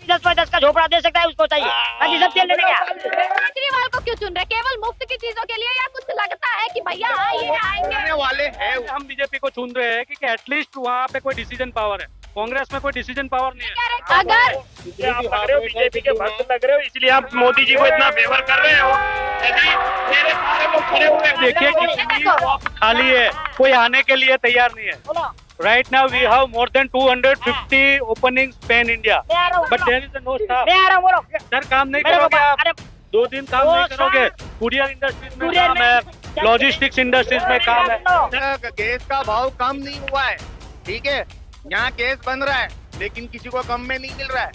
10x10 का झोपड़ा दे सकता है, उसको चाहिए, बाकी सब तेल लेने गया। केजरीवाल को क्यों चुन रहे? केवल मुफ्त की चीजों के लिए, या कुछ लगता है कि भैया आइए आएंगे वाले हैं? हम बीजेपी को चुन रहे हैं क्योंकि एटलीस्ट वहाँ पे कोई डिसीजन पावर है। कांग्रेस में कोई डिसीजन पावर नहीं है। अगर आप लग रहे हो बीजेपी के भक्त लग रहे हो, इसलिए आप मोदी जी को इतना फेवर कर रहे हो। यदि मेरे सारे लोग खड़े हुए देखिए कि खाली है, कोई आने के लिए तैयार नहीं है। Right now we have more than 250 openings pan India, but there is no staff. मैं आ रहा हूँ, बोलो। सर काम नहीं करोगे आप, 2 दिन काम नहीं करोगे। कुरियर इंडस्ट्रीज में काम है, लॉजिस्टिक्स इंडस्ट्रीज में काम है। गैस का भाव कम नहीं हुआ है, ठीक है। यहाँ गैस बन रहा है, लेकिन किसी को कम में नहीं मिल रहा है।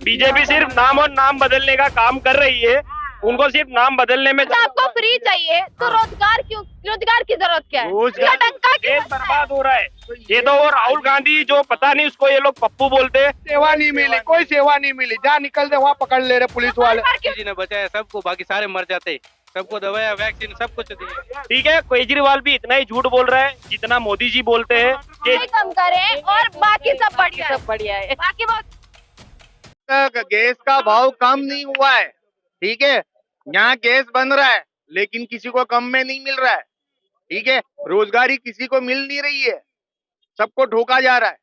बीजेपी सिर्फ नाम और नाम बदलने का काम कर रही है, उनको सिर्फ नाम बदलने में। आपको फ्री चाहिए तो रोजगार क्यों? रोजगार की जरूरत क्या है? रोजगार डंका क्यों देश बर्बाद हो रहा है। ये तो वो राहुल गांधी जो पता नहीं उसको ये लोग पप्पू बोलते हैं। सेवा नहीं मिली, कोई सेवा नहीं मिली, जहाँ निकलते वहाँ पकड़ ले रहे पुलिस वाले। जी ने बचाया सबको, बाकी सारे मर जाते। सबको दवाया, वैक्सीन सब कुछ दी। ठीक है, केजरीवाल भी इतना ही झूठ बोल रहा है जितना मोदी जी बोलते हैं कि कम करें और बाकी सब बढ़िया है। बाकी बहुत गैस का भाव कम नहीं हुआ है, ठीक है। यहाँ गैस बन रहा है, लेकिन किसी को कम में नहीं मिल रहा है, ठीक है। रोजगारी किसी को मिल नहीं रही है, सबको ठोका जा रहा है।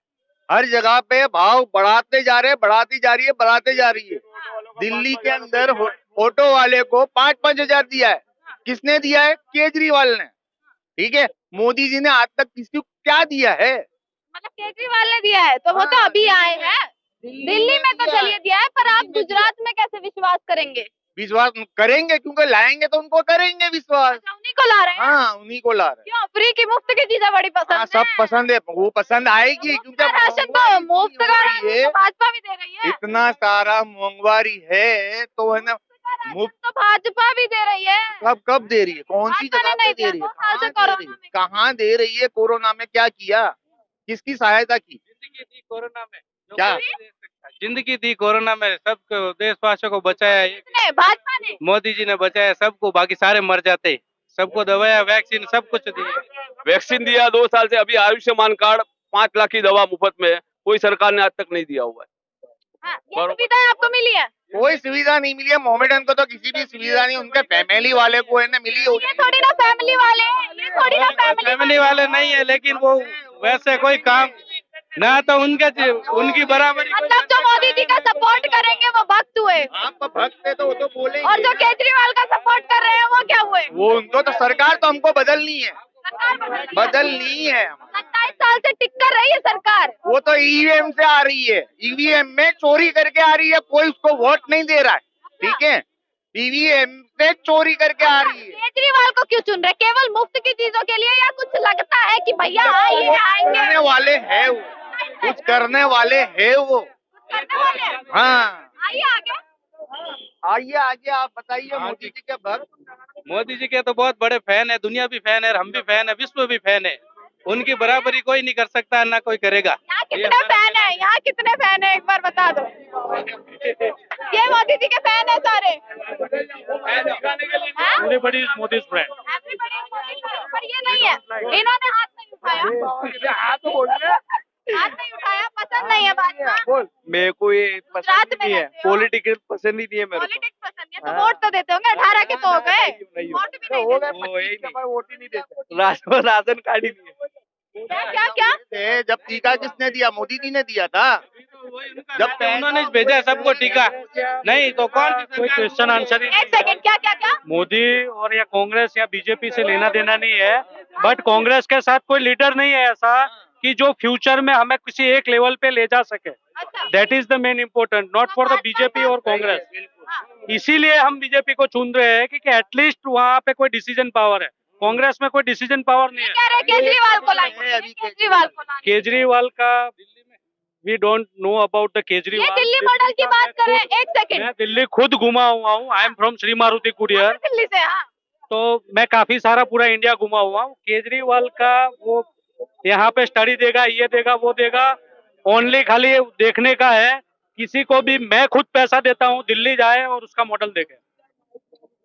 हर जगह पे भाव बढ़ाते जा रहे, बढ़ाती जा रही है, बढ़ाते जा रही है। दिल्ली के अंदर ऑटो वाले को 5-5 हजार दिया है। किसने दिया है? केजरीवाल ने, ठीक है। मोदी जी ने आज तक किसी को क्या दिया है? मतलब केजरीवाल ने दिया है तो वो तो अभी आए हैं। दिल्ली में तो चलिए दिया है, पर आप गुजरात में कैसे विश्वास करेंगे? विश्वास करेंगे, क्योंकि लाएंगे तो उनको करेंगे विश्वास। अच्छा, उन्हीं को ला रहे हैं। हाँ, उन्हीं को ला रहे हैं। क्यों? फ्री की मुफ्त की चीजें बड़ी पसंद हाँ, सब पसंद है, वो पसंद आएगी क्योंकि अब राशन तो मुफ्त का महंगाई है, भाजपा भी दे रही है। इतना सारा महंगाई है तो है ना, मुफ्त तो भाजपा भी दे रही है। कब दे रही है? कौन सी भाजपा जगह ने पे नहीं दे दिया, रही है? 2 साल से कहाँ दे रही कोरोना है? में। कहाँ दे रही है? कोरोना में क्या किया? किसकी सहायता की? कोरोना में क्या जिंदगी दी? कोरोना में सबको, देशवासियों को बचाया। किसने? भाजपा ने। मोदी जी ने बचाया सबको, बाकी सारे मर जाते। सबको दवाया, वैक्सीन सब कुछ दिया। वैक्सीन दिया 2 साल से। अभी आयुष्मान कार्ड 5 लाख की दवा मुफ्त में है, कोई सरकार ने आज तक नहीं दिया हुआ है। हाँ, ये सुविधाएं आपको मिली है? कोई सुविधा नहीं मिली है। मोमेडन को तो किसी भी सुविधा नहीं, उनके फैमिली वाले को है ना मिली होगी। ये थोड़ी ना फैमिली वाले हैं, ये थोड़ी ना फैमिली वाले नहीं है, लेकिन वो वैसे कोई काम ना तो उनकी बराबरी। मतलब जो मोदी जी का सपोर्ट करेंगे वो भक्त हुए, आप भक्त है तो वो तो बोलेंगे। और जो केजरीवाल का सपोर्ट कर रहे हैं वो क्या हुए? वो उनको तो सरकार तो हमको बदलनी है, बदलनी है। 27 साल से टिक कर रही है सरकार। वो तो ईवीएम से आ रही है, ईवीएम में चोरी करके आ रही है, कोई उसको वोट नहीं दे रहा है, ठीक है। ईवीएम से चोरी करके आ रही है। केजरीवाल को क्यों चुन रहे? केवल मुफ्त की चीजों के लिए, या कुछ लगता है कि भैया आइए आएंगे? करने वाले है वो, कुछ करने वाले है वो। करने वाले हैं? हाँ, आइए आगे। आइए आगे, आप बताइए मोदी जी के भक्त। मोदी जी के तो बहुत बड़े फैन है, दुनिया भी फैन है, हम भी फैन है, विश्व भी फैन है। उनकी बराबरी कोई नहीं कर सकता, ना कोई करेगा। यहाँ कितने फैन है? यहाँ कितने फैन है? एक बार बता दो। ये मोदी जी के फैन है सारे। Everybody is Modi friend. Everybody is Modi fan, पर ये नहीं है, इन्होंने हाथ नहीं उठाया। हाथ नहीं उठाया, पसंद नहीं है भाजपा। मेरे को ये पसंद नहीं है, पॉलिटिकल पसंद ही नहीं है मेरे पॉलिटिक्स पसंद है तो वोट तो देते होंगे। 18 के तो हो गए, वोट भी नहीं देते। वोट ही नहीं देते। को। राशन कार्ड ही नहीं है। क्या क्या क्या? जब टीका किसने दिया? मोदी जी ने दिया था। जब उन्होंने भेजा सबको टीका, नहीं तो कौन? कोई क्वेश्चन आंसर ही। एक सेकंड, क्या क्या क्या? मोदी और या कांग्रेस या बीजेपी से लेना देना नहीं है, बट कांग्रेस के साथ कोई लीडर नहीं है ऐसा कि जो फ्यूचर में हमें किसी एक लेवल पे ले जा सके। अच्छा, that is the main important, not for the BJP और कांग्रेस। इसीलिए हम बीजेपी को चुन रहे हैं क्योंकि एटलीस्ट वहाँ पे कोई डिसीजन पावर है। कांग्रेस में कोई डिसीजन पावर नहीं है। कह रहे केजरीवाल को लाएंगे, केजरीवाल को लाएंगे। केजरीवाल का we don't know about the ये केजरीवाल। दिल्ली मॉडल की बात कर रहे हैं। एक सेकंड, मैं दिल्ली खुद घुमा हुआ हूँ। I am from Shri Maruti courier, Delhi से। हाँ, तो मैं काफी सारा पूरा इंडिया घुमा हुआ हूँ। केजरीवाल का वो यहाँ पे स्टडी देगा, ये देगा, वो देगा, ओनली खाली देखने का है। किसी को भी मैं खुद पैसा देता हूँ, दिल्ली जाए और उसका मॉडल देखे।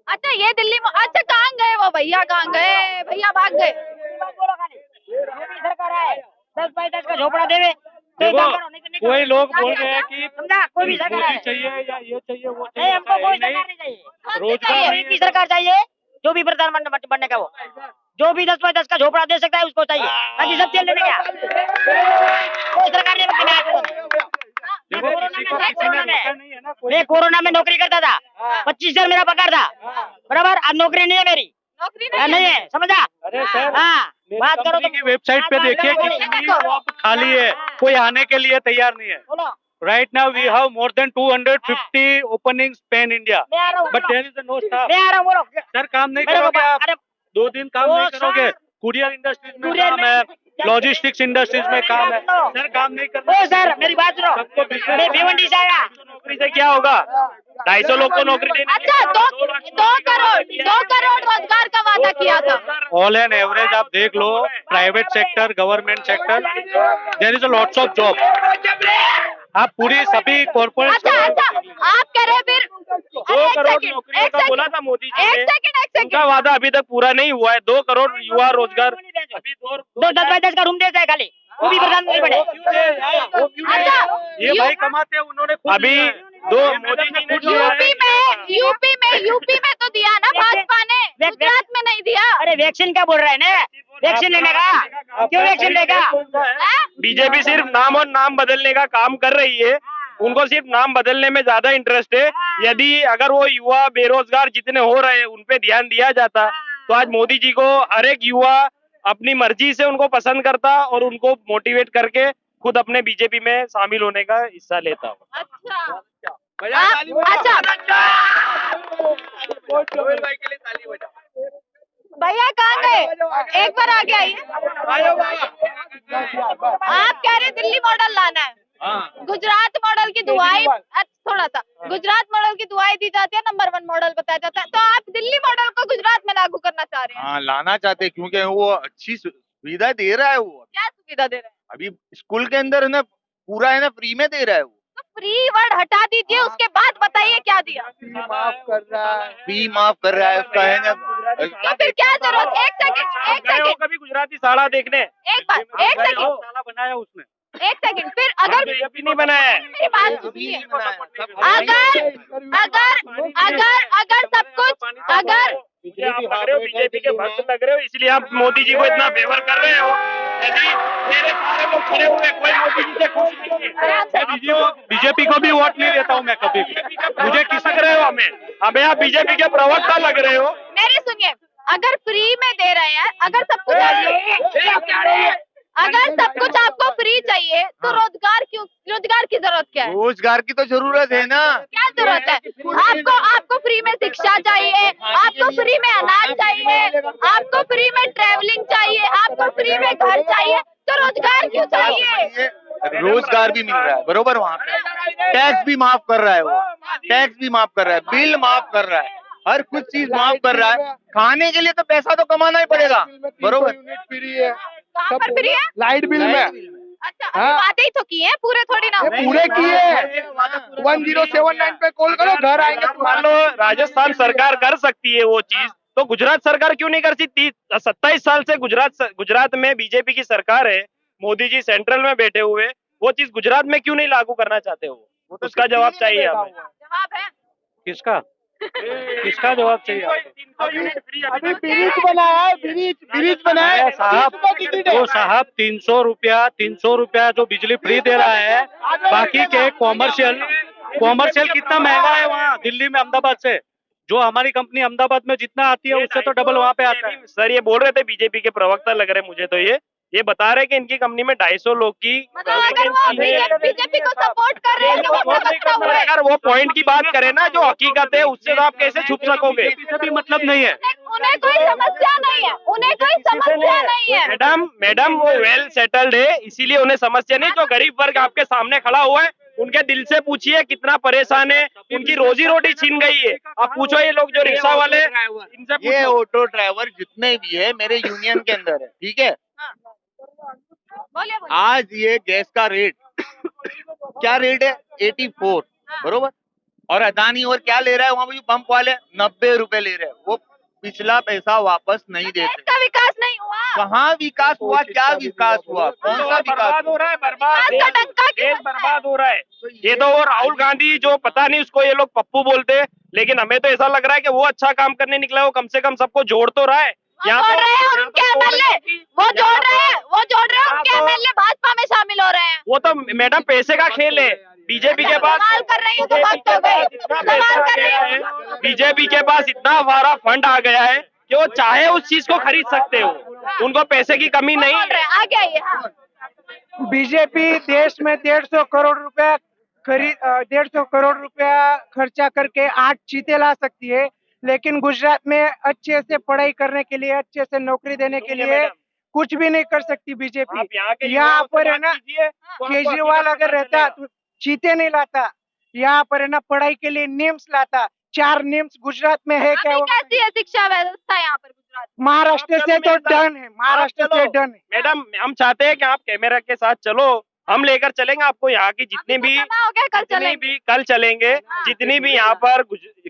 अच्छा ये दिल्ली में। अच्छा कहाँ गए वो भैया? कहाँ गए? भैया भाग गए। सरकार है 10x10 का झोपड़ा देवे, तो एक देखो, काम करो, नहीं तो नहीं कोई करो। लोग बोल रहे हैं कि समझा, कोई भी सरकार मोदी है चाहिए या ये चाहिए वो नहीं, चाहिए, हमको ऐसा है कोई ही नहीं। सरकार नहीं चाहिए। रोजगार कोई नहीं भी है। सरकार चाहिए, जो भी प्रधानमंत्री बनने का वो, जो भी 10x10 का झोपड़ा दे सकता है उसको चाहिए, बाकी सब तेल लेने क्या। कोई सरकार नहीं बनती। देखो, किसी को किसी ने रोका नहीं है ना, कोई मैं कोरोना में नौकरी करता था, 25,000 मेरा पगार था, बराबर। अब नौकरी नहीं है मेरी, नौकरी नहीं है, समझा। अरे सर, हाँ, बात करो कंपनी तो की वेबसाइट पे देखिए कि कितनी जॉब खाली है, कोई आने के लिए तैयार नहीं है। बोलो। Right now we have more than 250 openings pan India, मैं आ रहा हूँ, but बोलो। there is no staff. मैं आ रहा हूँ, बोलो। सर काम नहीं मेरे को करोगे आप, अरे 2 दिन काम वो नहीं करोगे। सर, कुरियर इंडस्ट्रीज में कुरियर काम में- है, लॉजिस्टिक्स इंडस्ट्रीज में काम है, सर काम नहीं ओ करना। सर, मेरी बात सुनो। सबको मैं भिवंडी से आया। नौकरी से क्या होगा? 250 लोग को नौकरी देनी है। अच्छा, 2 करोड़ रोजगार का वादा किया था। ऑल एंड एवरेज आप देख लो, private sector, government sector, there is a lots of job. आप पूरी सभी कॉर्पोरेट अच्छा, आप कह रहे हैं फिर 2 करोड़ नौकरियों का बोला था मोदी जी एक ने, सेकंड उनका वादा अभी तक पूरा नहीं हुआ है। 2 करोड़ युवा रोजगार अभी दो 10x10 का रूम देता है खाली, वो भी प्रधानमंत्री बने। अच्छा, ये भाई कमाते हैं, उन्होंने खुद अभी दिया है। 2 मोदी जी ने यूपी में तो दिया ना भाजपा ने, गुजरात में नहीं दिया। अरे वैक्सीन का बोल रहा है ना, वैक्सीन लेने का, क्यों वैक्सीन लेगा। हैं? बीजेपी सिर्फ नाम और नाम बदलने का काम कर रही है। उनको सिर्फ नाम बदलने में ज्यादा इंटरेस्ट है। यदि अगर वो युवा बेरोजगार जितने हो रहे हैं उन पे ध्यान दिया जाता तो आज मोदी जी को हर एक युवा अपनी मर्जी से उनको पसंद करता और उनको मोटिवेट करके खुद अपने बीजेपी में शामिल होने का हिस्सा लेता। अच्छा, अच्छा भैया कहाँ गए? एक बार आगे आइए। आप कह रहे दिल्ली मॉडल लाना है, गुजरात मॉडल की दुआई, थोड़ा सा गुजरात मॉडल की दुआई दी जाती है, नंबर 1 मॉडल बताया जाता है, तो आप दिल्ली मॉडल को गुजरात में लागू करना चाह रहे हैं। हाँ, लाना चाहते हैं, क्योंकि वो अच्छी सुविधा दे रहा है। वो क्या सुविधा दे रहे हैं? अभी स्कूल के अंदर है ना, पूरा है ना, फ्री में दे रहा है। वो तो फ्री वर्ड हटा दीजिए, उसके बाद बताइए क्या दिया। माफ कर रहा है। फी माफ कर रहा है, उसका है ना। तो फिर क्या जरूरत? एक सेकंड कभी गुजराती साड़ा देखने? एक सेकंड साला बनाया उसने। फिर अगर बीजेपी नहीं बनाया है। मेरी बात सुनिए, आप लग रहे हो बीजेपी के भक्त लग रहे हो, इसलिए आप मोदी जी को इतना फेवर कर रहे हो। यदि मेरे सारे लोग खड़े हुए, कोई मोदी जी से खुश नहीं है। बीजेपी को भी वोट नहीं देता हूँ मैं कभी भी। मुझे किसक रहे हो? हमें आप बीजेपी के प्रवक्ता लग रहे हो। मेरी सुनिए, अगर फ्री में दे रहे हैं, अगर सब कुछ आपको फ्री चाहिए तो रोजगार की जरूरत क्या है? रोजगार की तो जरूरत है ना। क्या जरूरत है? आपको फ्री में शिक्षा चाहिए, आपको फ्री में अनाज चाहिए, आपको फ्री में ट्रैवलिंग चाहिए, आपको फ्री में घर चाहिए, तो रोजगार क्यों चाहिए? रोजगार भी मिल रहा है बरोबर, वहाँ पे टैक्स भी माफ कर रहा है, वो टैक्स भी माफ कर रहा है, बिल माफ कर रहा है, हर कुछ चीज माफ कर रहा है। खाने के लिए तो पैसा तो कमाना ही पड़ेगा, बरोबर। यूनिट फ्री है, कहाँ पर फ्री है? लाइट बिल में। अच्छा, अभी वादे ही तो किए हैं, पूरे थोड़ी ना हुए। ये पूरे किए। 1079 पे कॉल करो, घर आएंगे। मान लो राजस्थान सरकार कर सकती है वो चीज, तो गुजरात सरकार क्यों नहीं कर सकती? 27 साल से गुजरात में बीजेपी की सरकार है, मोदी जी सेंट्रल में बैठे हुए, वो चीज गुजरात में क्यों नहीं लागू करना चाहते वो? उसका जवाब चाहिए हमें। जवाब है किसका जवाब चाहिए आपको? अभी ब्रिज बनाया है, ब्रिज बनाया है। साहब 300 रुपया जो बिजली फ्री दे रहा है, बाकी के कॉमर्शियल कितना महंगा है वहाँ दिल्ली में, अहमदाबाद से। जो हमारी कंपनी अहमदाबाद में जितना आती है उससे तो डबल वहाँ पे आता है। सर ये बोल रहे थे बीजेपी के प्रवक्ता लग रहे मुझे, तो ये बता रहे कि इनकी कंपनी में 250 लोग की मतलब अगर वो बीजेपी को सपोर्ट कर रहे हैं तो वो प्रवक्ता हुए। अगर वो पॉइंट की बात करें ना, जो हकीकत है, उससे तो आप कैसे छुप सकोगे? भी मतलब नहीं है। उन्हें कोई समस्या नहीं है, मैडम वो वेल सेटल्ड है, इसीलिए उन्हें समस्या नहीं। जो गरीब वर्ग आपके सामने खड़ा हुआ है, उनके दिल से पूछिए कितना परेशान है, उनकी रोजी रोटी छीन गई है। आप पूछो ये लोग जो रिक्शा वाले, इनसे ये पूछो। ऑटो ड्राइवर जितने भी है मेरे यूनियन के अंदर है, ठीक है। बोलिए। आज ये गैस का रेट क्या रेट है? 84, बरोबर। और अदानी और क्या ले रहा है वहाँ पे जो पंप वाले 90 रुपए ले रहे हैं। वो पिछला पैसा वापस नहीं देश देते। का विकास नहीं हुआ। कहाँ विकास हुआ, क्या विकास हुआ, कौन सा विकास बर्बाद हो रहा है, बर्बाद विकास का डंका क्यों देश बजता है? बर्बाद हो रहा है। ये तो वो राहुल गांधी जो पता नहीं उसको ये लोग पप्पू बोलते हैं, लेकिन हमें तो ऐसा लग रहा है कि वो अच्छा काम करने निकला है। वो कम से कम सबको जोड़ तो रहा है। वो जोड़ रहे हैं उनके एमएलए, वो जोड़ रहे हैं उनके एमएलए भाजपा में शामिल हो रहे हैं। वो तो मैडम पैसे का खेल है। बीजेपी के पास सवाल कर रही हूँ तो वक्त हो गई। इतना सवाल पैसा आ कर रही गया हूँ। है, बीजेपी के पास इतना सारा फंड आ गया है कि वो चाहे उस चीज को खरीद सकते हो। उनको पैसे की कमी नहीं बोल रहे है। हैं, आगे आइए। हाँ। बीजेपी देश में 150 करोड़ रुपया 150 करोड़ रुपया खर्चा करके 8 चीते ला सकती है, लेकिन गुजरात में अच्छे से पढ़ाई करने के लिए, अच्छे से नौकरी देने के सुनिए लिए मैडम, कुछ भी नहीं कर सकती आप बीजेपी। यहाँ के यहाँ युवाओं से पर है बात ना, कीजिए, तो आपको केजरीवाल हकीकत अगर पता रहता चलेगा। तो चीते नहीं लाता। यहाँ पर है ना, पढ़ाई के लिए निम्स लाता। 4 निम्स गुजरात में है क्या? अभी वो कैसी है शिक्षा व्यवस्था यहाँ पर गुजरात में? महाराष्ट्र से तो आप डन है, महाराष्ट्र चलो। से डन है। मैडम हम चाहते हैं कि आप कैमरा के साथ चलो, हम लेकर चलेंगे आपको यहाँ की जितनी अभी भी तो समय हो गया, कल जितनी चलेंगे। भी कल चलेंगे, जितनी भी यहाँ पर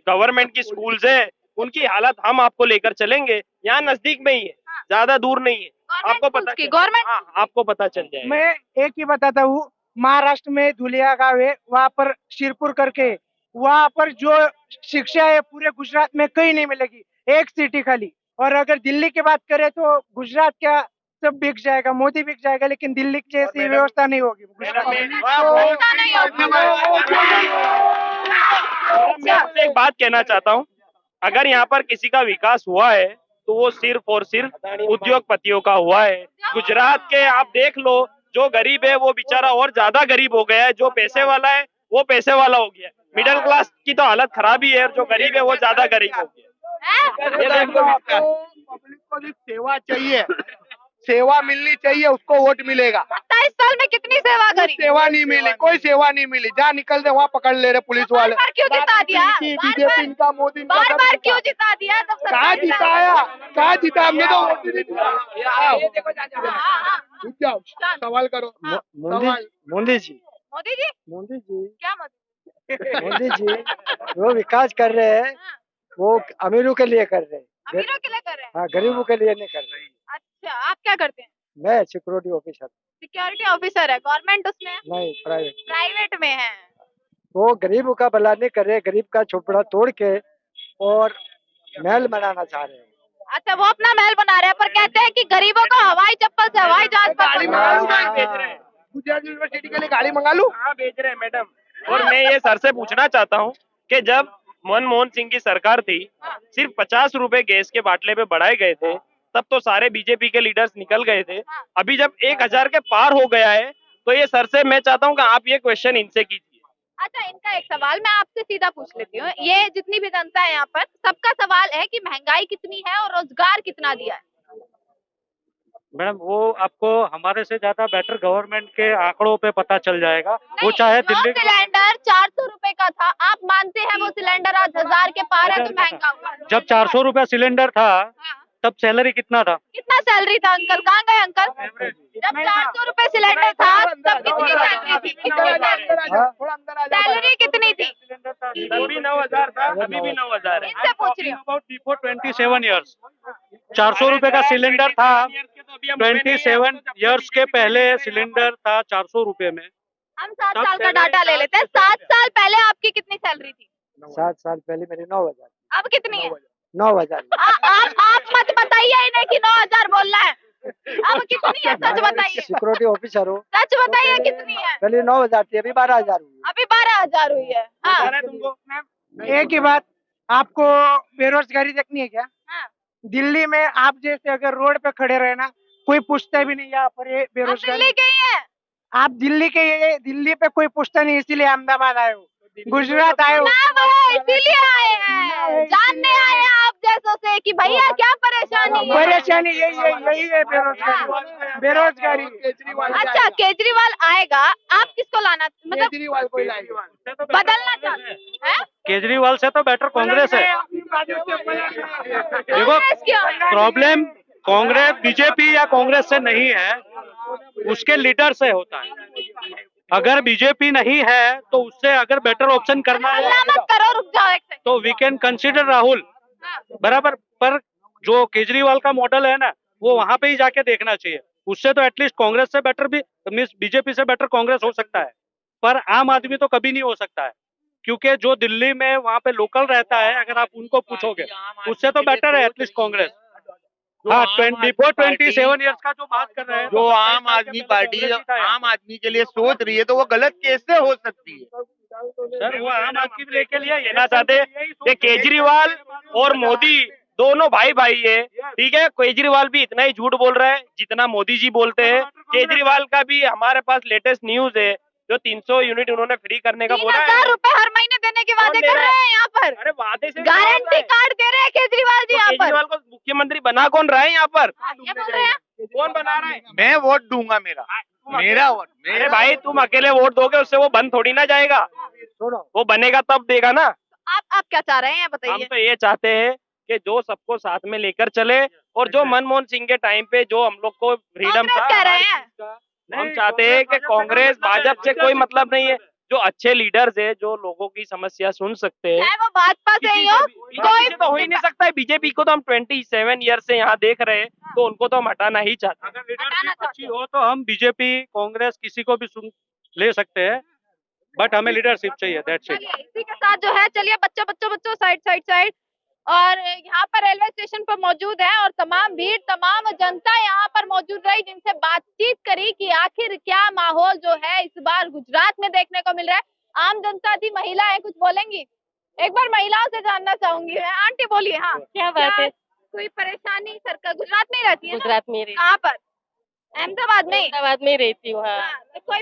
गवर्नमेंट की स्कूल्स है उनकी हालत हम आपको लेकर चलेंगे। यहाँ नजदीक में ही है, ज्यादा दूर नहीं है। आपको पता की चल- गवर्नमेंट हाँ, आपको पता चल जाएगा। मैं एक ही बताता हूँ, महाराष्ट्र में धुलिया गांव है, वहाँ पर शिरपुर करके, वहाँ पर जो शिक्षा है पूरे गुजरात में कहीं नहीं मिलेगी, एक सिटी खाली। और अगर दिल्ली की बात करें तो गुजरात क्या सब बिक जाएगा, मोदी बिक जाएगा, लेकिन दिल्ली जैसी मैडम- व्यवस्था नहीं होगी। मैडम, व्यवस्था नहीं होगी। मैं आपसे एक बात कहना चाहता हूँ, अगर यहाँ पर किसी का विकास हुआ है तो वो सिर्फ और सिर्फ उद्योगपतियों का हुआ है। गुजरात के आप देख लो, जो गरीब है वो बेचारा और ज्यादा गरीब हो गया है, जो पैसे वाला है वो पैसे वाला हो गया है। मिडिल क्लास की तो हालत खराब ही है, और जो गरीब है वो ज्यादा गरीब हो गया। ये देखो पब्लिक को भी सेवा चाहिए, सेवा मिलनी चाहिए, उसको वोट मिलेगा। 27 साल में कितनी सेवा करी? सेवा नहीं मिली, कोई सेवा नहीं मिली। जहाँ निकलते वहाँ पकड़ ले रहे पुलिस बार वाले। बार क्यों जिता दिया? बीजेपी इनका, मोदी इनका, बार सब बार इनका। क्यों जिता दिया? जब सरकार कहाँ में- जिताया, कहाँ जिता? हमने तो वोट ही नहीं दिया। हाँ, हाँ। रुक जाओ, सवाल करो। हाँ। सवाल। मोदी जी मोदी जी मोदी जी क्या मोदी? मोदी जी वो विकास कर रहे हैं, हाँ, वो अमीरों के लिए कर रहे हैं, अमीरों के लिए कर रहे हैं। हाँ गरीबों के लिए नहीं कर रहे। अच्छा, आप क्या करते हैं? मैं सिक्योरिटी ऑफिसर, सिक्योरिटी ऑफिसर है, गवर्नमेंट उसमें है? नहीं प्राइवेट। प्राइवेट में है। वो गरीबों का भला नहीं कर रहे, गरीब का झोपड़ा तोड़ के और महल बनाना चाह रहे हैं। अच्छा, वो अपना महल बना रहे हैं, पर कहते हैं कि गरीबों को हवाई चप्पल से हवाई जहाज पर गाड़ी पहुंचा मंगा लूं रहे हैं। मैं? गुजरात यूनिवर्सिटी के लिए गाड़ी मंगा लूं? हाँ भेज रहे हैं मैडम। और मैं ये सर से पूछना चाहता हूँ कि जब मनमोहन सिंह की सरकार थी, सिर्फ 50 रुपए गैस के बाटले पे बढ़ाए गए थे, तब तो सारे बीजेपी के लीडर्स निकल गए थे। अभी जब 1000 के पार हो गया है, तो ये सर से मैं चाहता हूँ कि आप ये क्वेश्चन इनसे कीजिए। अच्छा, इनका एक सवाल मैं आपसे सीधा पूछ लेती हूँ। ये जितनी भी जनता है यहाँ पर, सबका सवाल है कि महंगाई कितनी है और रोजगार कितना दिया है। मैडम वो आपको हमारे से ज्यादा बेटर गवर्नमेंट के आंकड़ों पे पता चल जाएगा। वो चाहे जो दिल्ली सिलेंडर 400 रुपए का था, आप मानते हैं वो सिलेंडर आज 1000 के पार है, तो महंगा हुआ। जब 400 रुपया सिलेंडर था हाँ। तब सैलरी कितना था? कितना सैलरी था अंकल? कहाँ गए अंकल? जब 400 रुपए सिलेंडर था तब कितनी सैलरी थी? सैलरी कितनी थी? अभी 9000 था, अभी भी 9000 है। इनसे पूछ रही हूँ। अबाउट बिफोर 27 ईयर्स 400 रुपए का सिलेंडर था। 27 ईयर्स के पहले सिलेंडर था 400 रुपए में। हम 7 साल का डाटा ले लेते हैं। 7 साल पहले आपकी कितनी सैलरी थी? 7 साल पहले मेरी 9000 अब कितनी है? 9000 आप मत बताइए इन्हें कि 9000 बोलना है। अब कितनी है, सच बताइए। सिक्योरिटी ऑफिसर हो। सच बताइए कितनी है? पहले 9000 थी, अभी 12000 हुई। अभी 12000 हुई है। हाँ, एक ही बात, आपको बेरोजगारी देखनी है क्या? हाँ। दिल्ली में आप जैसे अगर रोड पे खड़े रहे ना, कोई पूछता भी नहीं यहाँ पर ये हम बेरोजगारी। दिल्ली के ही हैं। आप दिल्ली के, ये दिल्ली पे कोई पूछता नहीं, इसीलिए अहमदाबाद आए हो, गुजरात आए हो। ना वो इसीलिए आए हैं, जानने आए हैं आप जैसों से कि भैया क्या परेशानी है। परेशानी यही है बेरोजगारी, बेरोजगारी। अच्छा, केजरीवाल आएगा, आप किसको लाना, मतलब केजरीवाल को ही लाएंगे। बदलना चाहते हैं? केजरीवाल से तो बेटर कांग्रेस है। देखो कांग्रेस क्यों? प्रॉब्लम कांग्रेस बीजेपी या कांग्रेस से नहीं है, उसके लीडर से होता है। अगर बीजेपी नहीं है तो उससे अगर बेटर ऑप्शन करना है हल्ला मत करो, रुक जाओ एक सेकंड। तो वी कैन कंसिडर राहुल। बराबर। पर जो केजरीवाल का मॉडल है ना, वो वहां पे ही जाके देखना चाहिए। उससे तो एटलीस्ट कांग्रेस से बेटर भी, मीन्स बीजेपी से बेटर कांग्रेस हो सकता है, पर आम आदमी तो कभी नहीं हो सकता है, क्योंकि जो दिल्ली में वहां पे लोकल रहता है, अगर आप उनको पूछोगे, उससे तो बेटर है एटलीस्ट कांग्रेस। हाँ, बिफोर 27 ईयर्स का जो बात कर रहे हैं, जो तो आम 27 साल के आदमी पहले पार्टी कांग्रेस ही था यहाँ। आम आदमी के लिए सोच रही है, तो वो गलत कैसे हो सकती है? सर वो आम आदमी के लिए के लिए कहना चाहते हैं कि केजरीवाल और मोदी दोनों भाई भाई है। ठीक है, केजरीवाल भी इतना ही झूठ बोल रहा है जितना मोदी जी बोलते हैं। केजरीवाल का भी हमारे पास लेटेस्ट न्यूज है, जो 300 यूनिट उन्होंने फ्री करने का बोला 3,000 है। रुपए हर महीने देने के वादे दे कर रहा रहे है? हैं यहाँ पर। अरे वादे से गारंटी कार्ड दे रहे हैं केजरीवाल जी तो यहाँ पर। केजरीवाल को मुख्यमंत्री बना कौन रहा है यहाँ पर? ये बोल रहे हैं कौन बना रहा है? मैं वोट दूंगा, मेरा वोट। अरे भाई, तुम अकेले वोट दोगे उससे वो बंद थोड़ी ना जाएगा, वो बनेगा तब देगा ना। आप क्या चाह रहे हैं हम बताइए। तो ये चाहते हैं कि जो सबको साथ में लेकर चले, और जो मनमोहन सिंह के टाइम पे जो हम लोग को फ्रीडम कांग्रेस था, कह रहे हैं हम चाहते हैं कि कांग्रेस भाजपा से कोई मतलब नहीं है। जो अच्छे लीडर्स है, जो लोगों की समस्या सुन सकते हैं, चाहे वो भाजपा से ही हो, कोई तो हो ही नहीं सकता है। बीजेपी को तो हम 27 ईयर से यहाँ देख रहे हैं, तो उनको तो हम हटाना ही चाहते हैं। अगर लीडरशिप अच्छी हो तो हम बीजेपी कांग्रेस किसी को भी सुन ले सकते हैं, बट हमें लीडरशिप चाहिए, दैट्स इट। चलिए इसी के साथ जो है, चलिए बच्चों बच्चों बच्चों साइड साइड साइड। और यहाँ पर रेलवे स्टेशन पर मौजूद है और तमाम भीड़, तमाम जनता यहाँ पर मौजूद रही, जिनसे बातचीत करी कि आखिर क्या माहौल जो है इस बार गुजरात में देखने को मिल रहा है। आम जनता थी, महिला है, कुछ बोलेंगी? एक बार महिलाओं से जानना चाहूंगी मैं। आंटी बोलिए। हाँ, क्या बात है? कोई परेशानी? सरकार गुजरात में ही रहती है ना? गुजरात में रही, कहाँ पर? अहमदाबाद में ही? अहमदाबाद में ही रहती हूँ। हाँ, हाँ, तो कोई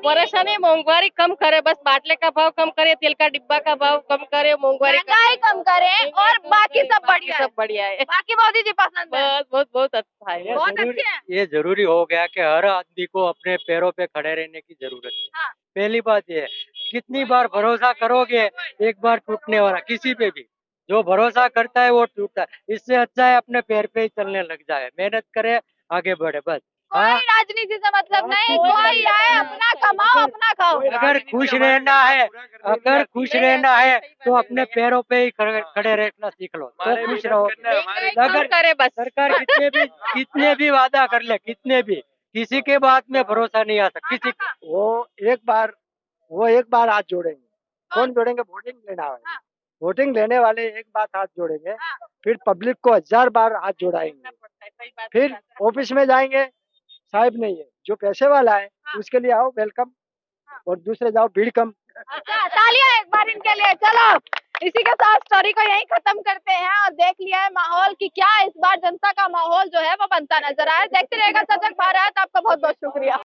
परेशानी महंगाई कम करे, बस बाटले का भाव कम करे, तेल का डिब्बा का भाव कम करे, महंगाई महंगाई कम करे और बाकी सब बढ़िया है। सब बढ़िया है। बाकी मोदी जी पसंद है, बस बहुत बहुत अच्छा है। बहुत अच्छे हैं। ये जरूरी हो गया कि हर आदमी को अपने पैरों पे खड़े रहने की जरूरत है। हाँ। पहली बात ये है, कितनी बार भरोसा करोगे, एक बार टूटने वाला, किसी पे भी जो भरोसा करता है वो टूटता है। इससे अच्छा है अपने पैर पे ही चलने लग जाए, मेहनत करे, आगे बढ़े, बस। कोई राजनीति से मतलब नहीं, कोई आए अपना कमाओ अपना खाओ। अगर खुश रहना है, अगर खुश रहना है तो अपने पैरों पे ही खड़े रहना सीख लो, तो खुश रहो। अगर करे बस। सरकार कितने भी वादा कर ले, कितने भी, किसी के बात में भरोसा नहीं आ सकता। किसी वो एक बार हाथ जोड़ेंगे। कौन जोड़ेंगे? वोटिंग लेना है। वोटिंग लेने वाले एक बार हाथ जोड़ेंगे, फिर पब्लिक को 1000 बार हाथ जोड़ाएंगे। फिर ऑफिस में जाएंगे, साहब नहीं है, जो पैसे वाला है उसके लिए आओ, वेलकम, और दूसरे जाओ, भीड़ कम। तालियां एक बार इनके लिए। चलो इसी के साथ स्टोरी को यहीं खत्म करते हैं और देख लिया है माहौल कि क्या इस बार जनता का माहौल जो है वो बनता नजर आया। देखते रहेगा सजग भारत। आपका बहुत बहुत शुक्रिया।